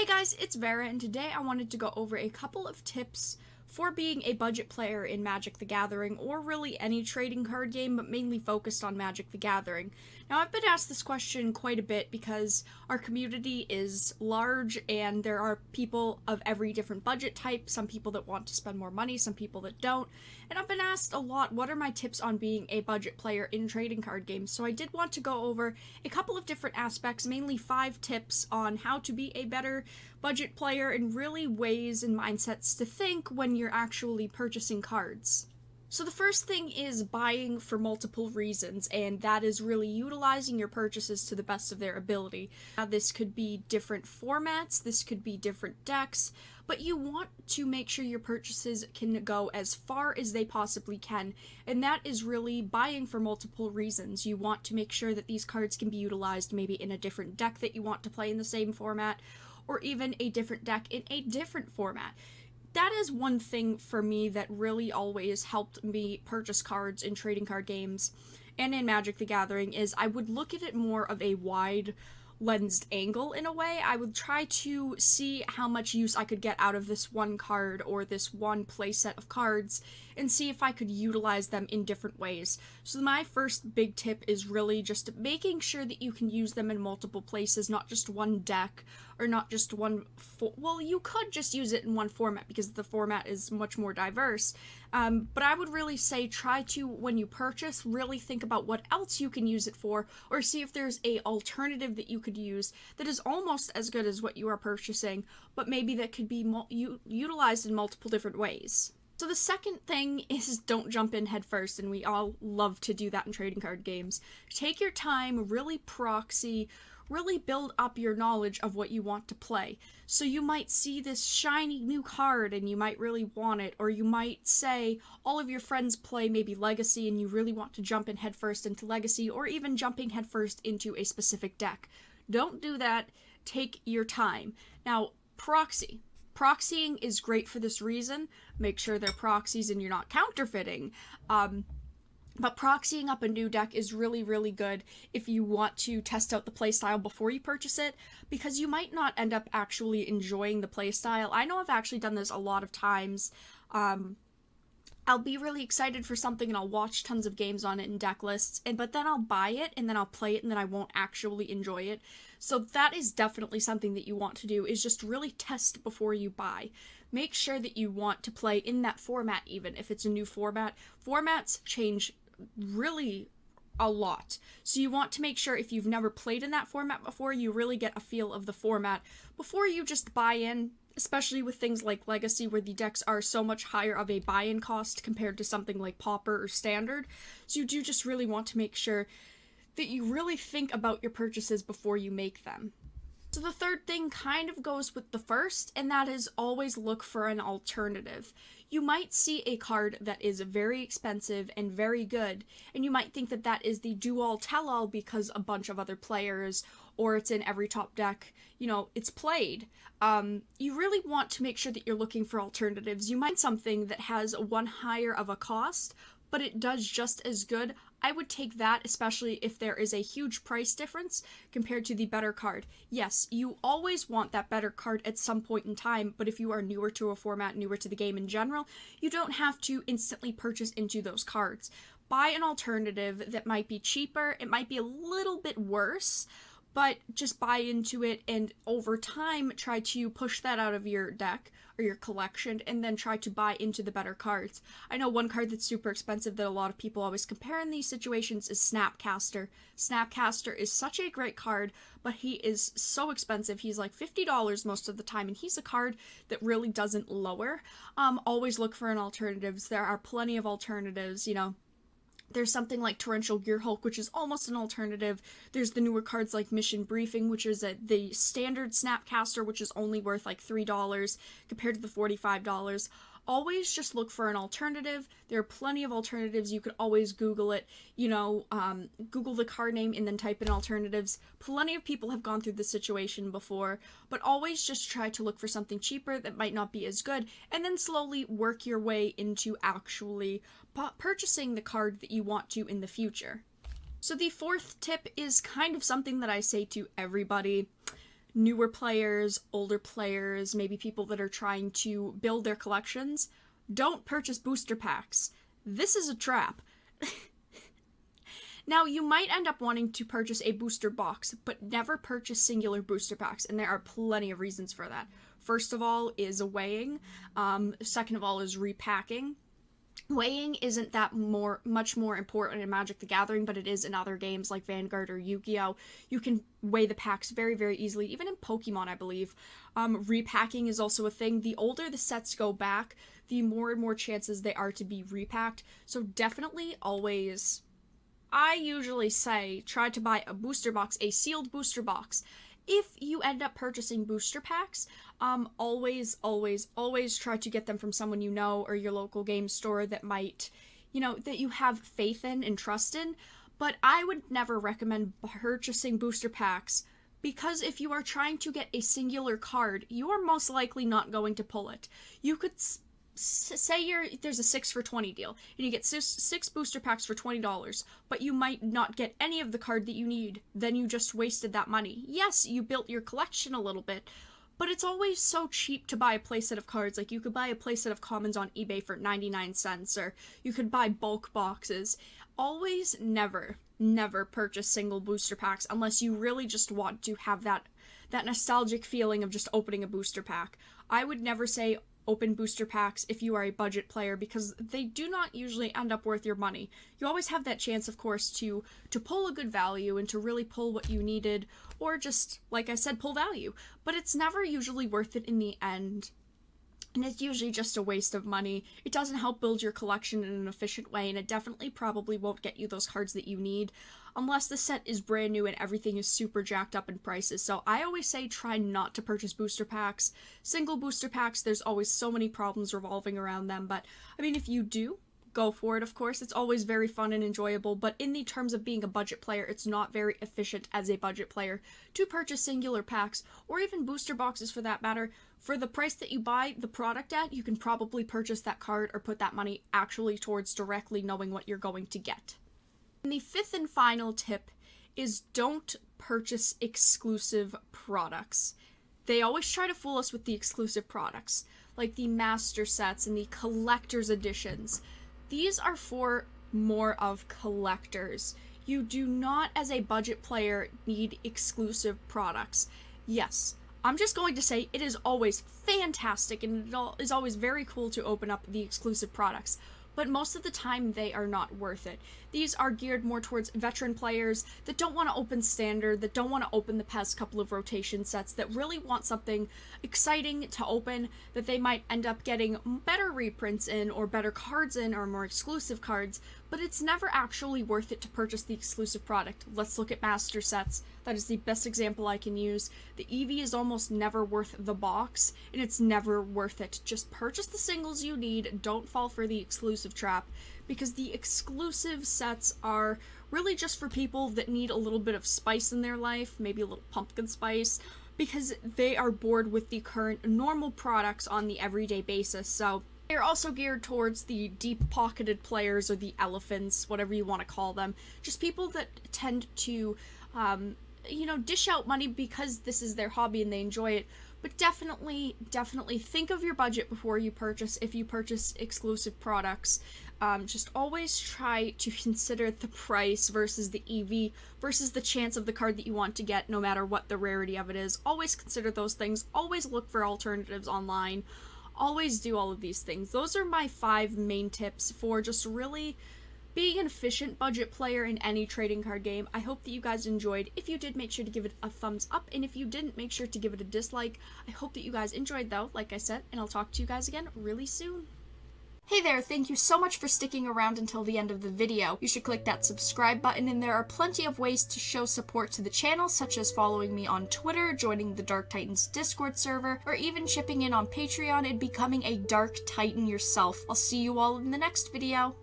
Hey guys, it's Vara, and today I wanted to go over a couple of tips for being a budget player in Magic the Gathering, or really any trading card game, but mainly focused on Magic the Gathering. Now, I've been asked this question quite a bit because our community is large and there are people of every different budget type, some people that want to spend more money, some people that don't, and I've been asked a lot, what are my tips on being a budget player in trading card games? So I did want to go over a couple of different aspects, mainly 5 tips on how to be a better budget player and really ways and mindsets to think when you're actually purchasing cards. So the first thing is buying for multiple reasons, and that is really utilizing your purchases to the best of their ability. Now, this could be different formats, this could be different decks, but you want to make sure your purchases can go as far as they possibly can, and that is really buying for multiple reasons. You want to make sure that these cards can be utilized maybe in a different deck that you want to play in the same format, or even a different deck in a different format. That is one thing for me that really always helped me purchase cards in trading card games and in Magic the Gathering is I would look at it more of a wide lensed angle in a way. I would try to see how much use I could get out of this one card or this one playset of cards and see if I could utilize them in different ways. So my first big tip is really just making sure that you can use them in multiple places, not just one deck or not just one well, you could just use it in one format because the format is much more diverse. But I would really say try to, when you purchase, really think about what else you can use it for, or see if there's a alternative that you could use that is almost as good as what you are purchasing, but maybe that could be utilized in multiple different ways. So the second thing is don't jump in head first, and we all love to do that in trading card games. Take your time, really proxy, really build up your knowledge of what you want to play. So you might see this shiny new card and you might really want it, or you might say all of your friends play maybe Legacy and you really want to jump in headfirst into Legacy, or even jumping headfirst into a specific deck. Don't do that. Take your time. Now, proxy. Proxying is great for this reason. Make sure they're proxies and you're not counterfeiting. But proxying up a new deck is really, really good if you want to test out the playstyle before you purchase it, because you might not end up actually enjoying the playstyle. I know I've actually done this a lot of times. I'll be really excited for something and I'll watch tons of games on it in deck lists, but then I'll buy it and then I'll play it and then I won't actually enjoy it. So that is definitely something that you want to do, is just really test before you buy. Make sure that you want to play in that format, even if it's a new format. Formats change really a lot. So you want to make sure, if you've never played in that format before, you really get a feel of the format before you just buy in, especially with things like Legacy, where the decks are so much higher of a buy-in cost compared to something like Pauper or Standard. So you do just really want to make sure that you really think about your purchases before you make them. So the third thing kind of goes with the first, and that is always look for an alternative. You might see a card that is very expensive and very good, and you might think that that is the do-all tell-all because a bunch of other players, or it's in every top deck, it's played. You really want to make sure that you're looking for alternatives. You might something that has one higher of a cost, but it does just as good. I would take that, especially if there is a huge price difference compared to the better card. Yes, you always want that better card at some point in time, but if you are newer to a format, newer to the game in general, you don't have to instantly purchase into those cards. Buy an alternative that might be cheaper, it might be a little bit worse, but just buy into it, and over time try to push that out of your deck or your collection and then try to buy into the better cards. I know one card that's super expensive that a lot of people always compare in these situations is Snapcaster. Snapcaster is such a great card, but he is so expensive. He's like $50 most of the time, and he's a card that really doesn't lower. Always look for an alternatives. There are plenty of alternatives, There's something like Torrential Gearhulk, which is almost an alternative. There's the newer cards like Mission Briefing, which is the standard Snapcaster, which is only worth like $3 compared to the $45. Always just look for an alternative. There are plenty of alternatives. You could always Google it, Google the card name and then type in alternatives. Plenty of people have gone through this situation before, but always just try to look for something cheaper that might not be as good, and then slowly work your way into actually purchasing the card that you want to in the future. So the fourth tip is kind of something that I say to everybody. newer players, older players, maybe people that are trying to build their collections, don't purchase booster packs. This is a trap. Now, you might end up wanting to purchase a booster box, but never purchase singular booster packs, and there are plenty of reasons for that. First of all is weighing. Second of all is repacking. Weighing isn't that much more important in Magic the Gathering, but it is in other games like Vanguard or Yu-Gi-Oh! You can weigh the packs very, very easily, even in Pokemon, I believe. Repacking is also a thing. The older the sets go back, the more and more chances they are to be repacked. So definitely always, I usually say, try to buy a booster box, a sealed booster box. If you end up purchasing booster packs, always try to get them from someone you know or your local game store that might, that you have faith in and trust in. But I would never recommend purchasing booster packs, because if you are trying to get a singular card, you are most likely not going to pull it. You could say there's a 6 for 20 deal, and you get six booster packs for $20, but you might not get any of the card that you need. Then you just wasted that money. Yes, you built your collection a little bit, but it's always so cheap to buy a playset of cards. Like, you could buy a playset of commons on eBay for 99 cents, or you could buy bulk boxes. Always never purchase single booster packs unless you really just want to have that nostalgic feeling of just opening a booster pack. I would never say open booster packs if you are a budget player, because they do not usually end up worth your money. You always have that chance, of course, to pull a good value and to really pull what you needed, or just, like I said, pull value. But it's never usually worth it in the end. And it's usually just a waste of money. It doesn't help build your collection in an efficient way, and it definitely probably won't get you those cards that you need, unless the set is brand new and everything is super jacked up in prices. So I always say try not to purchase booster packs. Single booster packs, there's always so many problems revolving around them, but I mean, if you do, go for it, of course. It's always very fun and enjoyable, but in the terms of being a budget player, it's not very efficient as a budget player to purchase singular packs, or even booster boxes for that matter. For the price that you buy the product at, you can probably purchase that card or put that money actually towards directly knowing what you're going to get. And the fifth and final tip is don't purchase exclusive products. They always try to fool us with the exclusive products, like the master sets and the collector's editions. These are for more of collectors. You do not, as a budget player, need exclusive products. Yes, I'm just going to say it is always fantastic and it is always very cool to open up the exclusive products, but most of the time they are not worth it. These are geared more towards veteran players that don't want to open standard, that don't want to open the past couple of rotation sets, that really want something exciting to open, that they might end up getting better reprints in, or better cards in, or more exclusive cards, but it's never actually worth it to purchase the exclusive product. Let's look at master sets. That is the best example I can use. The EV is almost never worth the box, and it's never worth it. Just purchase the singles you need, don't fall for the exclusive trap, because the exclusive sets are really just for people that need a little bit of spice in their life, maybe a little pumpkin spice, because they are bored with the current normal products on the everyday basis. So they're also geared towards the deep-pocketed players, or the elephants, whatever you want to call them. Just people that tend to, dish out money because this is their hobby and they enjoy it. But definitely think of your budget before you purchase, if you purchase exclusive products. Just always try to consider the price versus the EV versus the chance of the card that you want to get, no matter what the rarity of it is. Always consider those things. Always look for alternatives online. Always do all of these things. Those are my 5 main tips for just really being an efficient budget player in any trading card game. I hope that you guys enjoyed. If you did, make sure to give it a thumbs up, and if you didn't, make sure to give it a dislike. I hope that you guys enjoyed though, like I said, and I'll talk to you guys again really soon. Hey there, thank you so much for sticking around until the end of the video. You should click that subscribe button, and there are plenty of ways to show support to the channel, such as following me on Twitter, joining the Dark Titans Discord server, or even chipping in on Patreon and becoming a Dark Titan yourself. I'll see you all in the next video.